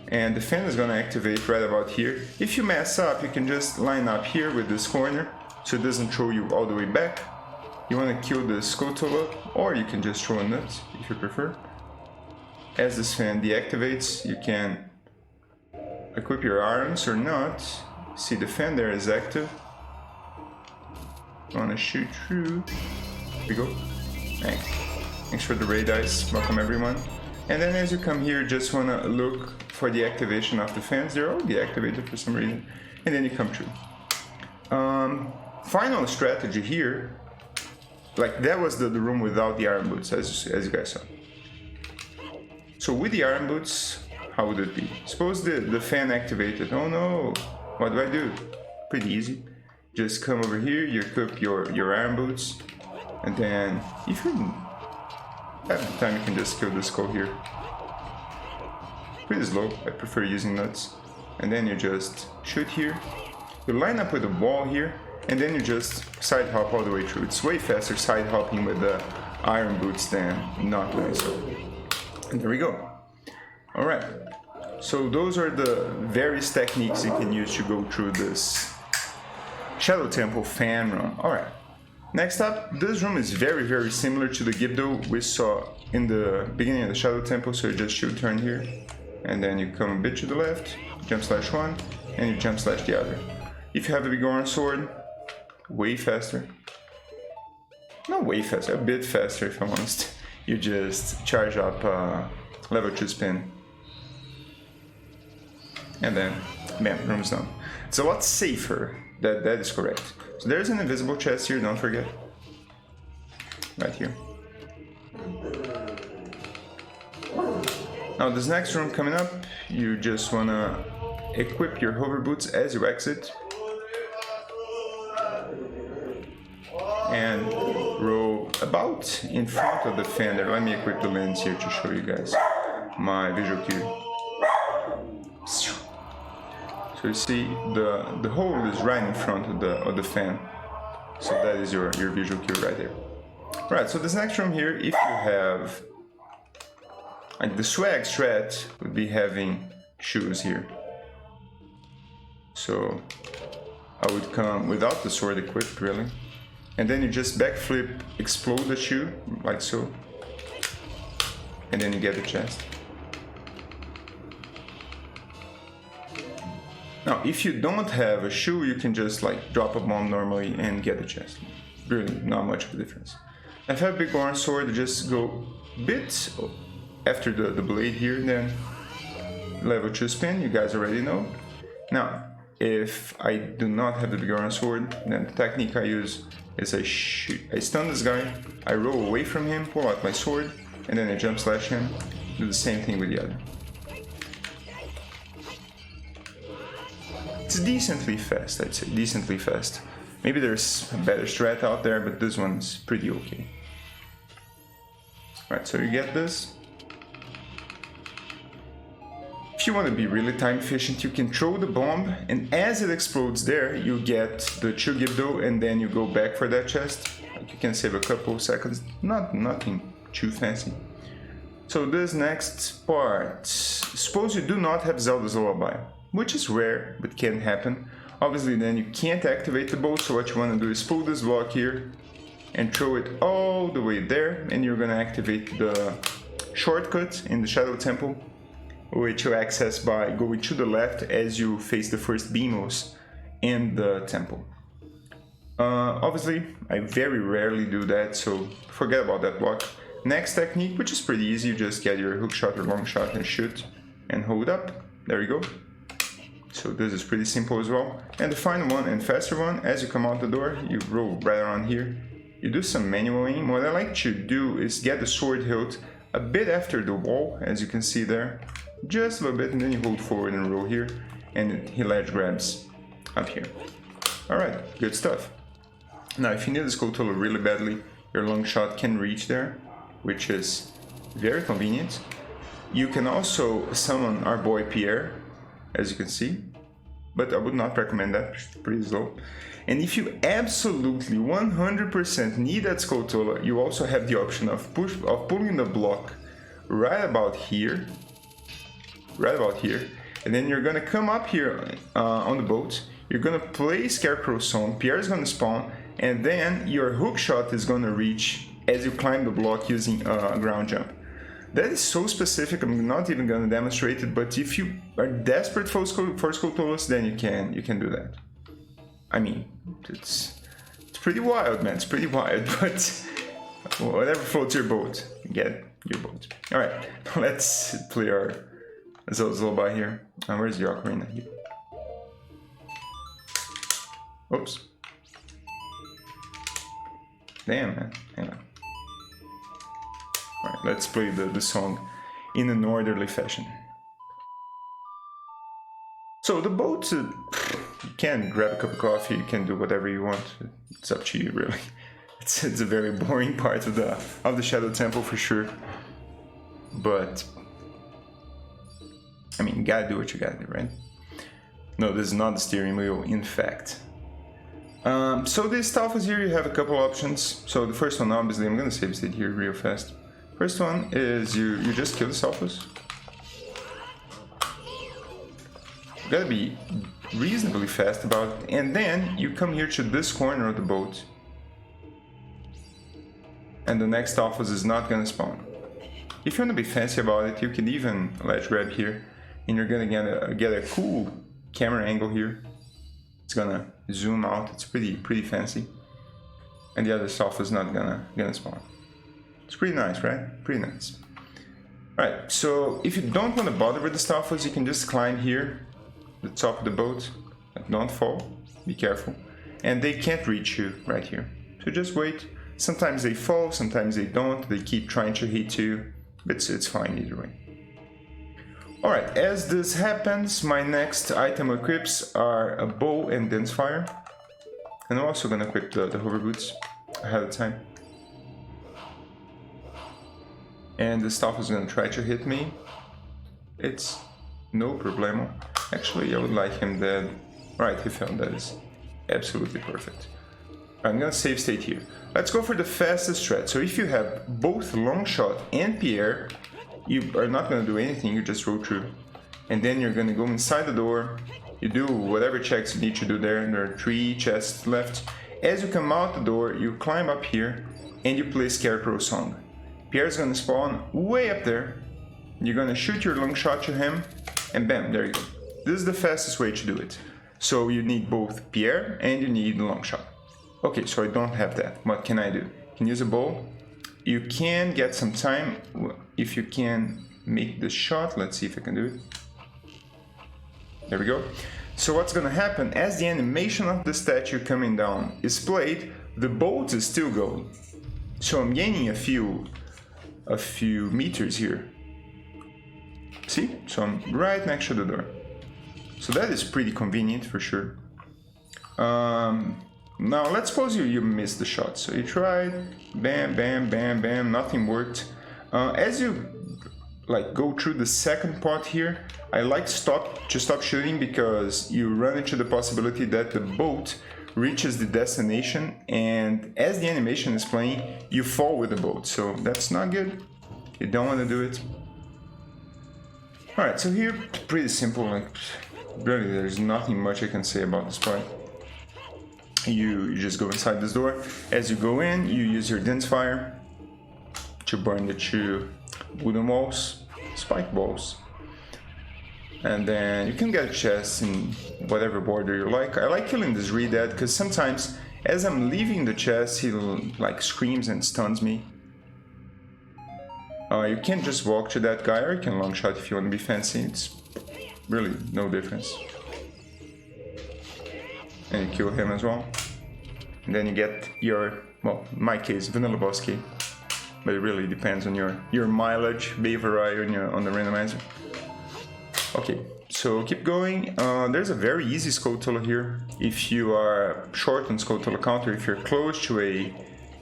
and the fan is gonna activate right about here. If you mess up, you can just line up here with this corner, so it doesn't throw you all the way back. You wanna kill the scuttle, or you can just throw a nut, if you prefer. As this fan deactivates, you can equip your arms or not. See, the fan there is active. You wanna shoot through. Here we go. Thanks. Thanks for the raid dice. Welcome everyone. And then as you come here, just wanna look for the activation of the fans. They're all deactivated for some reason. And then you come through. Final strategy here. Like, that was the room without the iron boots, as you guys saw. So with the iron boots, how would it be? Suppose the fan activated. Oh no, what do I do? Pretty easy. Just come over here, you equip your iron boots, and then if you have the time, you can just kill the skull here. Pretty slow, I prefer using nuts. And then you just shoot here. You line up with the wall here, and then you just side hop all the way through. It's way faster side hopping with the iron boots than not doing so. And there we go. Alright, so those are the various techniques you can use to go through this Shadow Temple fan run. Alright, Next up, this room is very similar to the Gibdo we saw in the beginning of the Shadow Temple, so you just shoot turn here, and then you come a bit to the left, jump slash one, and you jump slash the other. If you have the Bigorna sword, way faster. Not way faster, a bit faster if I'm honest. You just charge up level 2 spin. And then, bam, room's done. It's a lot safer, that is correct. So there's an invisible chest here, don't forget. Right here. Now this next room coming up, you just wanna equip your hover boots as you exit. And roll about in front of the fender. Let me equip the lens here to show you guys my visual cue. So you see the hole is right in front of the fan. So that is your visual cue right there. Right, so this next room here, if you have like the swag strat would be having shoes here. So I would come without the sword equipped really. And then you just backflip, explode the shoe, like so. And then you get the chest. Now, if you don't have a shoe, you can just like drop a bomb normally and get the chest. Really, not much of a difference. If you have a big iron sword, just go bit after the blade here, then level 2 spin, you guys already know. Now, if I do not have the big iron sword, then the technique I use is I stun this guy, I roll away from him, pull out my sword, and then I jump slash him, do the same thing with the other. It's decently fast, I'd say, decently fast. Maybe there's a better strat out there, but this one's pretty okay. Right, so you get this. If you want to be really time efficient, you can throw the bomb, and as it explodes there, you get the Chugibdo, and then you go back for that chest. Like you can save a couple seconds, nothing too fancy. So this next part, suppose you do not have Zelda's Lullaby, which is rare, but can happen. Obviously then you can't activate the bow, so what you want to do is pull this block here and throw it all the way there, and you're going to activate the shortcut in the Shadow Temple, which you access by going to the left as you face the first Beamos in the temple. Obviously, I very rarely do that, so forget about that block. Next technique, which is pretty easy, you just get your hook shot or long shot and shoot and hold up. There you go. So this is pretty simple as well. And the final one and faster one, as you come out the door, you roll right around here. You do some manual aim. What I like to do is get the sword hilt a bit after the wall, as you can see there. Just a little bit, and then you hold forward and roll here, and he ledge grabs up here. Alright, good stuff. Now, if you need this Skulltula really badly, your long shot can reach there, which is very convenient. You can also summon our boy Pierre, as you can see, but I would not recommend that, it's pretty slow. And if you absolutely 100% need that Skulltula, you also have the option of pulling the block right about here, and then you're gonna come up here on the boat, you're gonna play Scarecrow Song, Pierre is gonna spawn, and then your hook shot is gonna reach as you climb the block using a ground jump. That is so specific, I'm not even gonna demonstrate it, but if you are desperate for Skulltulas, then you can do that. I mean, it's pretty wild, man, it's pretty wild, but whatever floats your boat, get your boat. Alright, let's play our Zelda's Lullaby here. Where's the ocarina here? Oops. Damn, man, hang on. Alright, let's play the song in an orderly fashion. So the boat, you can grab a cup of coffee, you can do whatever you want. It's up to you, really. It's a very boring part of the Shadow Temple for sure. But I mean, you gotta do what you gotta do, right? No, this is not the steering wheel, in fact. So these Stalfos here, you have a couple options. So the first one, obviously, I'm gonna save state here real fast. First one is you just kill the Stalfos. You gotta be reasonably fast about it. And then you come here to this corner of the boat. and the next offense is not gonna spawn. If you wanna be fancy about it, you can even ledge grab here, and you're gonna get a cool camera angle here. It's gonna zoom out. It's pretty fancy, and the other stuff is not gonna spawn. It's pretty nice, right? Pretty nice. Right. So if you don't want to bother with the stuffers, you can just climb here, the top of the boat. Don't fall. Be careful. And they can't reach you right here. So just wait. Sometimes they fall, sometimes they don't. They keep trying to hit you, but it's fine either way. Alright, as this happens, my next item equips are a bow and dense fire. And I'm also gonna equip the hover boots ahead of time. And the stuff is gonna try to hit me. It's no problemo. Actually, I would like him dead. Right, he fell. That is absolutely perfect. I'm gonna save state here. Let's go for the fastest strat. So if you have both long shot and Pierre, you are not gonna do anything, you just roll through. And then you're gonna go inside the door, you do whatever checks you need to do there, there are 3 chests left. As you come out the door, you climb up here, and you play Scarecrow song. Pierre's gonna spawn way up there, you're gonna shoot your long shot to him, and bam, there you go. This is the fastest way to do it. So you need both Pierre, and you need the long shot. Okay, so I don't have that. What can I do? I can use a bow. You can get some time if you can make the shot. Let's see if I can do it. There we go. So what's gonna happen, as the animation of the statue coming down is played, the boat is still going. So I'm gaining a few meters here. See? So I'm right next to the door. So that is pretty convenient for sure. Now let's suppose you missed the shot. So you tried, bam, bam, bam, bam, nothing worked. As you go through the second part here, I like to stop shooting because you run into the possibility that the boat reaches the destination, and as the animation is playing, you fall with the boat. So that's not good. You don't want to do it. Alright, so here, pretty simple. Really, there's nothing much I can say about this part. You just go inside this door. As you go in, you use your dense fire to burn the 2 wooden walls, spike walls. And then you can get chests in whatever border you like. I like killing this Redad because sometimes as I'm leaving the chest, he screams and stuns me. You can't just walk to that guy, or you can long shot if you want to be fancy. It's really no difference. And you kill him as well. And then you get your, well, in my case, vanilla boss key. But it really depends on your mileage, variety on the randomizer. Okay, so keep going. There's a very easy Skulltula here. If you are short on Skulltula counter, if you're close to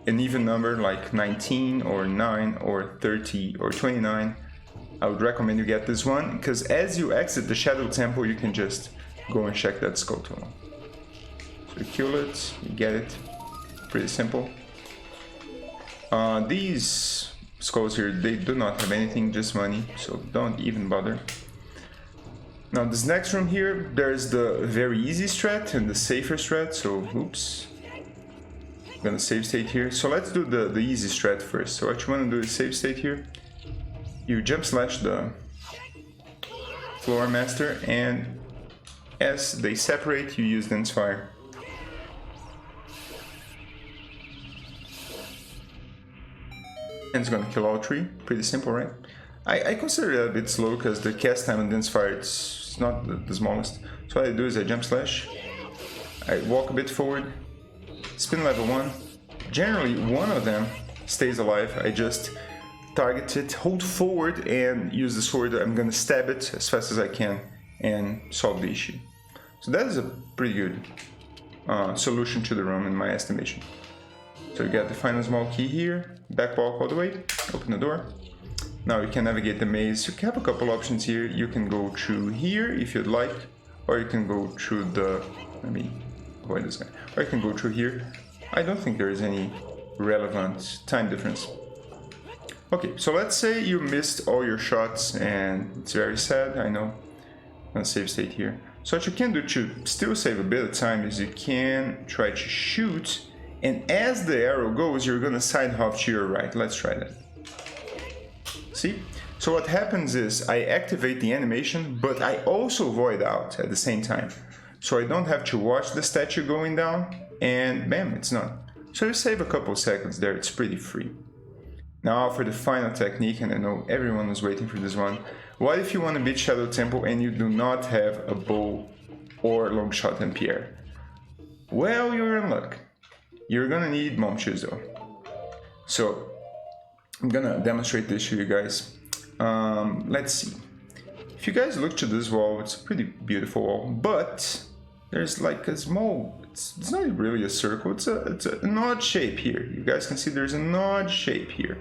an even number like 19 or 9 or 30 or 29, I would recommend you get this one, because as you exit the Shadow Temple, you can just go and check that Skulltula. So you kill it, you get it. Pretty simple. These skulls here, they do not have anything, just money, so don't even bother. Now this next room here, there's the very easy strat and the safer strat, so oops. I'm gonna save state here. So let's do the easy strat first. So what you wanna do is save state here. You jump slash the floor master, and as they separate, you use dense fire. And it's gonna kill all 3. Pretty simple, right? I consider it a bit slow because the cast time on dense fire it's not the smallest. So what I do is I jump slash, I walk a bit forward, spin level 1. Generally one of them stays alive. I just target it, hold forward, and use the sword. I'm gonna stab it as fast as I can and solve the issue. So that is a pretty good solution to the room in my estimation. So you get the final small key here, back walk all the way, open the door. Now you can navigate the maze. You have a couple options here. You can go through here if you'd like, or you can go through the, let me avoid this guy, or you can go through here. I don't think there is any relevant time difference. Okay, so let's say you missed all your shots, and it's very sad, I know. I'm gonna save state here. So what you can do to still save a bit of time is you can try to shoot And as the arrow goes, you're gonna side hop to your right. Let's try that. See? So what happens is I activate the animation, but I also void out at the same time. So I don't have to watch the statue going down, and bam, it's not. So you save a couple seconds there, it's pretty free. Now for the final technique, and I know everyone is waiting for this one. What if you want to beat Shadow Temple and you do not have a bow or long shot and Pierre? Well, you're in luck. You're gonna need Mom Shoes though. So I'm gonna demonstrate this to you guys. Let's see. If you guys look to this wall, it's a pretty beautiful wall, but there's like a small, it's not really a circle, it's an odd shape here. You guys can see there's an odd shape here.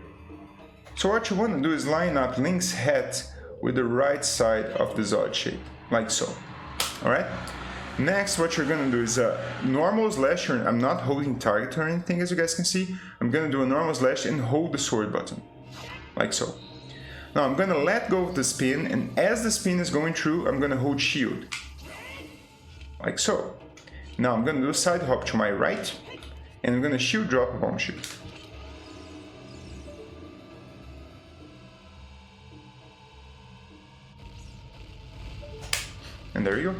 So what you want to do is line up Link's head with the right side of this odd shape, like so. Alright? Next, what you're gonna do is a normal slash. I'm not holding target or anything, as you guys can see. I'm gonna do a normal slash and hold the sword button, like so. Now I'm gonna let go of the spin, and as the spin is going through, I'm gonna hold shield, like so. Now I'm gonna do a side hop to my right, and I'm gonna shield drop a bomb shoot. And there you go.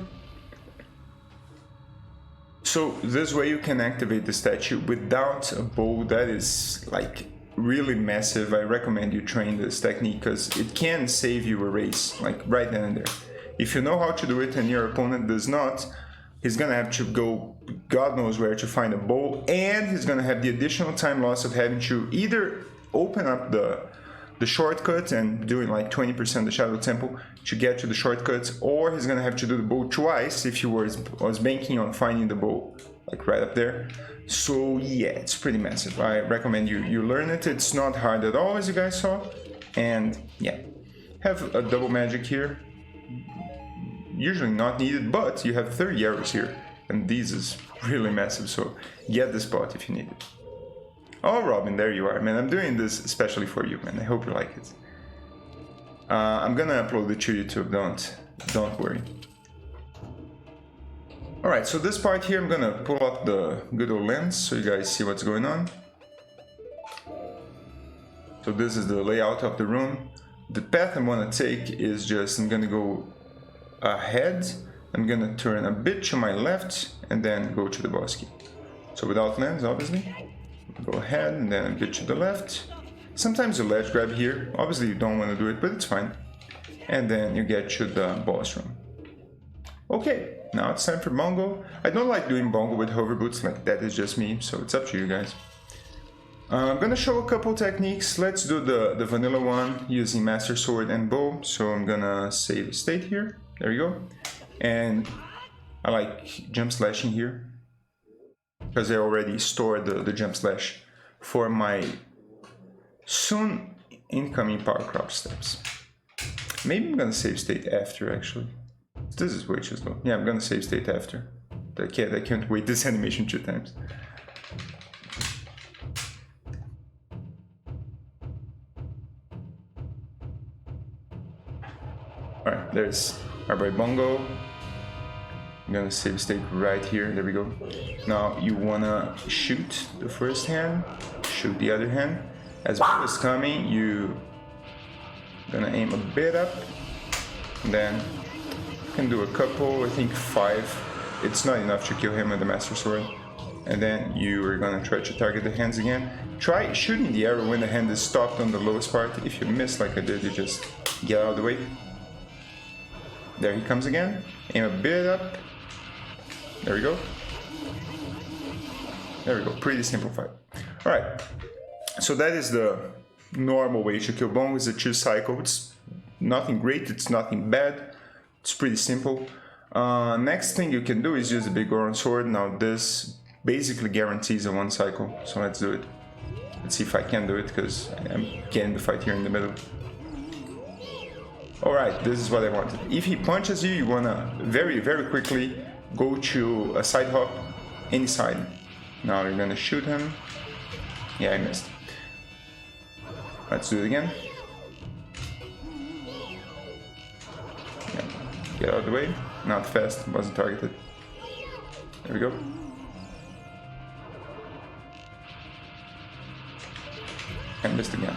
So this way you can activate the statue without a bow that is like really massive. I recommend you train this technique because it can save you a race, like right then and there. If you know how to do it and your opponent does not, he's gonna have to go God knows where to find a bow, and he's gonna have the additional time loss of having to either open up the shortcut and doing like 20% the Shadow Temple to get to the shortcuts, or he's gonna have to do the bow twice if he was banking on finding the bow like right up there. So yeah, it's pretty massive. I recommend you learn it. It's not hard at all, as you guys saw. And yeah, have a double magic here. Usually not needed, but you have 30 arrows here, and this is really massive, so get the spot if you need it. Oh, Robin, there you are, man. I'm doing this especially for you, man. I hope you like it. I'm gonna upload it to YouTube, don't worry. Alright, so this part here, I'm gonna pull out the good old lens so you guys see what's going on. So this is the layout of the room. The path I'm gonna take is just, I'm gonna go ahead, I'm gonna turn a bit to my left, and then go to the boss key. So without lens, obviously. Go ahead and then a bit to the left. Sometimes you ledge grab here. Obviously you don't want to do it, but it's fine. And then you get to the boss room. Okay, now it's time for Bongo. I don't like doing Bongo with hover boots, like that is just me, so it's up to you guys. I'm gonna show a couple techniques. Let's do the vanilla one using Master Sword and Bow. So I'm gonna save state here. There you go. And I like jump slashing here, because I already stored the jump slash for my soon incoming power crop steps. Maybe I'm gonna save state after, actually. This is way too slow. Yeah, I'm gonna save state after. I can't wait this animation 2 times. Alright, there's our boy Bongo. I'm gonna save state right here, there we go. Now you wanna shoot the first hand, shoot the other hand. As Bongo is coming, you gonna aim a bit up, and then you can do a couple, I think 5. It's not enough to kill him with the Master Sword. And then you are gonna try to target the hands again. Try shooting the arrow when the hand is stopped on the lowest part. If you miss like I did, you just get out of the way. There he comes again, aim a bit up. There we go. There we go, pretty simplified. Alright, so that is the normal way to kill Bongo, is a 2 cycle. It's nothing great, it's nothing bad. It's pretty simple. Next thing you can do is use the big Goron sword. Now this basically guarantees a 1 cycle, so let's do it. Let's see if I can do it, because I'm getting the fight here in the middle. Alright, this is what I wanted. If he punches you, you wanna very, very quickly go to a side hop, any side. Now you're gonna shoot him. Yeah, I missed. Let's do it again. Yeah. Get out of the way. Not fast, wasn't targeted. There we go. I missed again.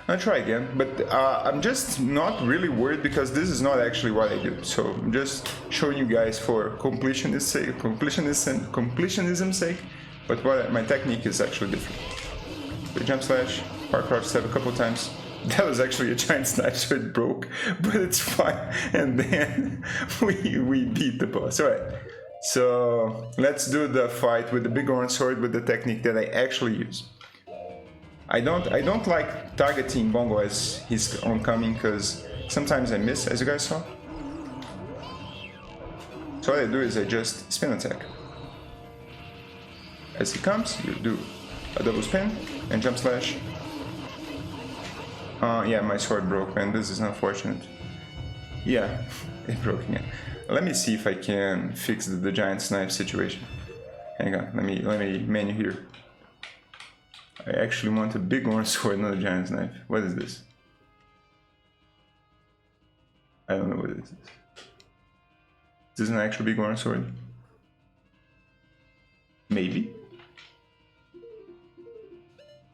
I'll try again, but I'm just not really worried because this is not actually what I do. So I'm just showing you guys for completionism's sake, but what my technique is actually different. The jump slash, park crouch step a couple times. That was actually a giant snipe, so it broke, but it's fine. And then we beat the boss. All right. So let's do the fight with the big orange sword with the technique that I actually use. I don't like targeting Bongo as he's oncoming because sometimes I miss, as you guys saw. So what I do is I just spin attack. As he comes, you do a double spin and jump slash. Yeah, my sword broke, man. This is unfortunate. Yeah, it broke again. Let me see if I can fix the giant snipe situation. Hang on, let me menu here. I actually want a big orange sword, not a giant knife. What is this? I don't know what it is. Is this an actual big orange sword? Maybe?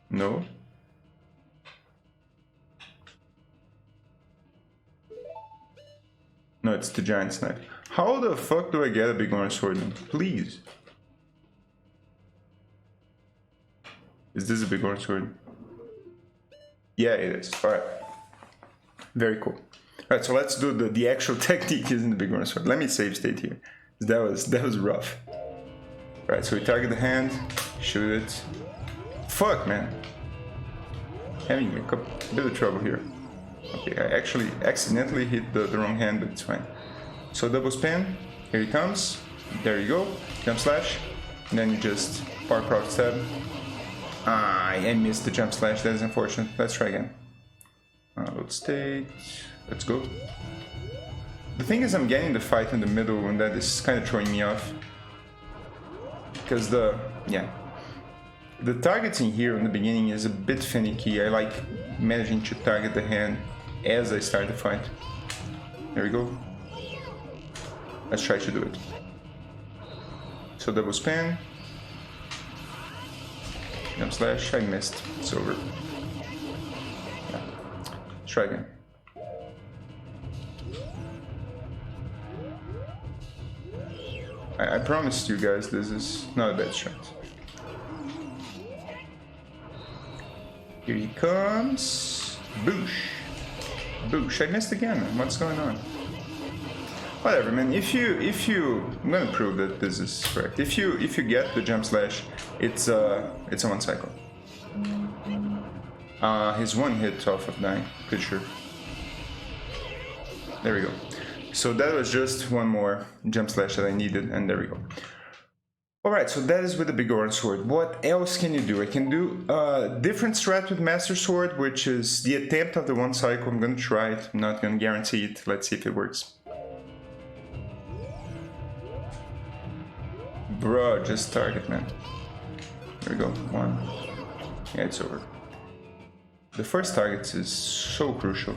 No? No, it's the giant knife. How the fuck do I get a big orange sword then? Please. Is this a big orange sword? Yeah, it is. Alright. Very cool. Alright, so let's do the actual technique using the big orange sword. Let me save state here. That was rough. Alright, so we target the hand, shoot it. Fuck, man. Having a bit of trouble here. Okay, I actually accidentally hit the wrong hand, but it's fine. So double spin, here he comes. There you go. Jump slash. And then you just park crouch stab. I missed the jump slash, that is unfortunate. Let's try again. Load state, let's go. The thing is I'm getting the fight in the middle and that is kind of throwing me off. Because the targeting here in the beginning is a bit finicky. I like managing to target the hand as I start the fight. There we go. Let's try to do it. So double spin. Jump slash, I missed. It's over. Yeah. Let's try again. I promised you guys this is not a bad shot. Here he comes. Boosh. Boosh. I missed again, man. What's going on? Whatever, man. If you, I'm gonna prove that this is correct. If you get the jump slash, it's a one cycle. He's one hit off of 9, pretty sure. There we go. So that was just one more jump slash that I needed, and there we go. Alright, so that is with the big orange sword. What else can you do? I can do a different strat with Master Sword, which is the attempt of the one cycle. I'm gonna try it, I'm not gonna guarantee it. Let's see if it works. Bro, just target, man. There we go, 1. Yeah, it's over. The first target is so crucial.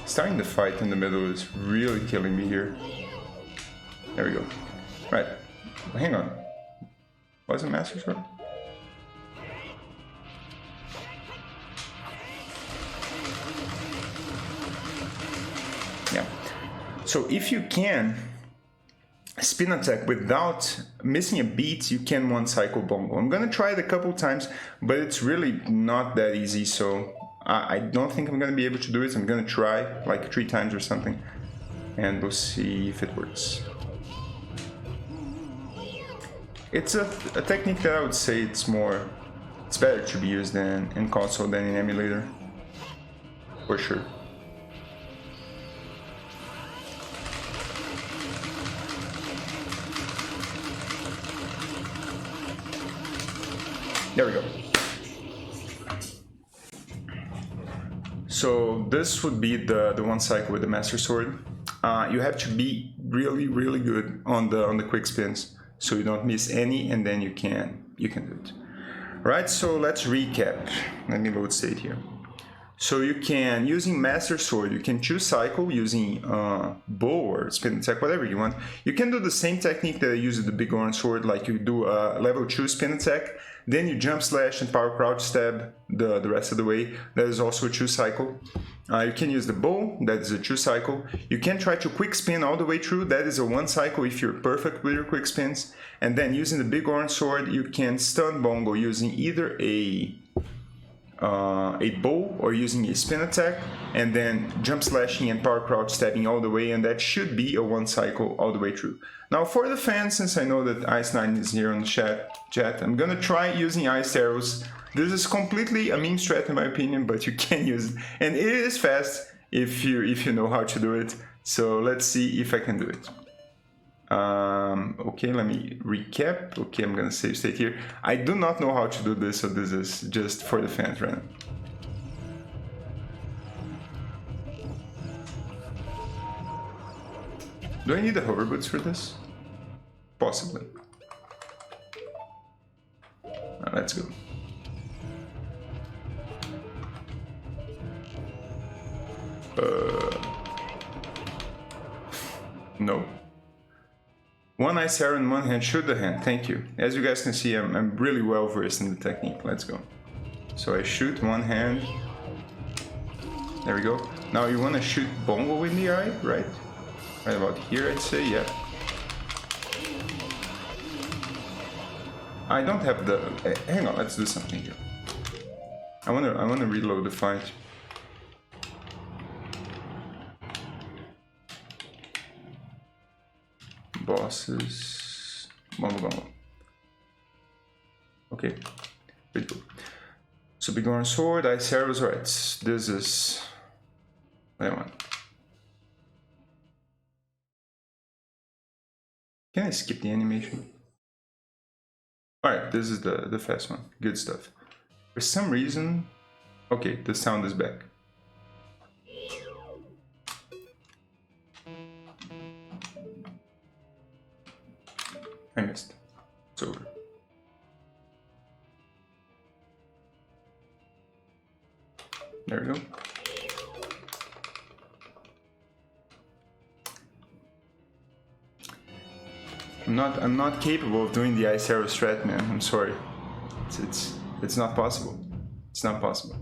Starting the fight in the middle is really killing me here. There we go. Right, hang on. Wasn't Master Sword? Yeah. So if you can spin attack without missing a beat, you can one cycle Bongo. I'm gonna try it a couple times, but it's really not that easy, so I don't think I'm gonna be able to do it. I'm gonna try like 3 times or something, and we'll see if it works. It's a technique that I would say it's better to be used in console than in emulator, for sure. There we go. So this would be the one cycle with the Master Sword. You have to be really good on the quick spins, so you don't miss any, and then you can do it. Right, so let's recap. Let me load state here. So you can, using Master Sword, you can choose cycle using bow or spin attack, whatever you want. You can do the same technique that I use with the big orange sword, like you do a level 2 spin attack, then you jump slash and power crouch stab the rest of the way. That is also a 2 cycle. You can use the bow, that is a 2 cycle. You can try to quick spin all the way through, that is a 1 cycle if you're perfect with your quick spins. And then using the big orange sword, you can stun Bongo using either a bow or using a spin attack, and then jump slashing and power crouch stabbing all the way, and that should be a 1 cycle all the way through. Now for the fans, since I know that Ice9 is here on the chat, I'm gonna try using ice arrows. This is completely a meme strat in my opinion, but you can use it, and it is fast if you know how to do it. So let's see if I can do it. Okay, let me recap. Okay, I'm gonna save state here. I do not know how to do this, so this is just for the fans right now. Do I need the hover boots for this? Possibly. Let's go. No. One ice arrow in one hand, shoot the hand. Thank you. As you guys can see, I'm really well versed in the technique. Let's go. So I shoot one hand. There we go. Now you want to shoot Bongo in the eye, right? Right about here, I'd say. Yeah. I don't have the. Hang on. Let's do something here. I wanna reload the fight. Bosses, Bongo Bongo. Okay, pretty cool. So big orange sword, ice arrows, right? This is what I want. Can I skip the animation? Alright, this is the fast one. Good stuff. For some reason, okay, the sound is back. I missed. It's over. There we go. I'm not capable of doing the ice arrow strat, man. I'm sorry. It's not possible. It's not possible.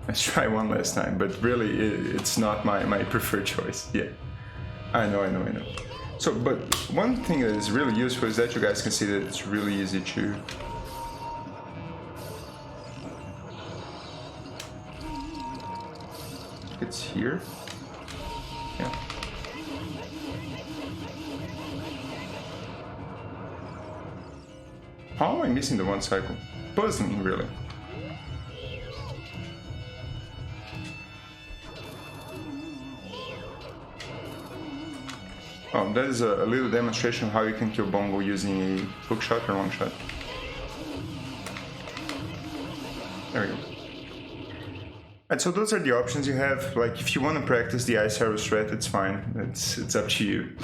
Let's try one last time, but really it's not my preferred choice. Yeah. I know. So, but one thing that is really useful is that you guys can see that it's really easy to... It's here. Yeah. How am I missing the 1 cycle? Puzzling, really. Oh, that is a little demonstration of how you can kill Bongo using a hook shot or long shot. There we go. Alright, so those are the options you have. Like, if you want to practice the ice arrow strat, it's fine. It's up to you.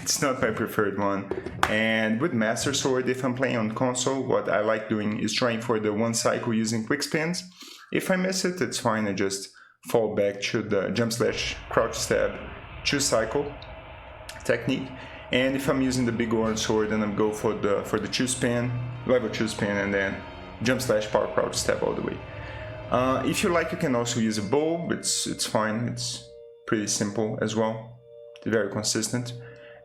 It's not my preferred one. And with Master Sword, if I'm playing on console, what I like doing is trying for the 1 cycle using quick spins. If I miss it, it's fine. I just fall back to the jump slash, crouch stab, 2 cycle technique. And if I'm using the big orange sword, then I'm go for the 2 spin, level 2 spin, and then jump slash, power crouch stab all the way. If you like, you can also use a bow. It's fine. It's pretty simple as well. It's very consistent.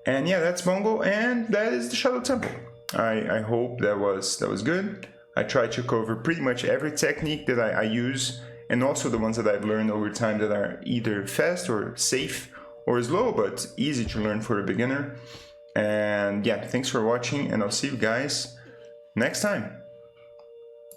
And yeah, that's Bongo, and that is the Shadow Temple. I hope that was good. I tried to cover pretty much every technique that I use, and also the ones that I've learned over time that are either fast or safe or slow, but easy to learn for a beginner. And yeah, thanks for watching, and I'll see you guys next time.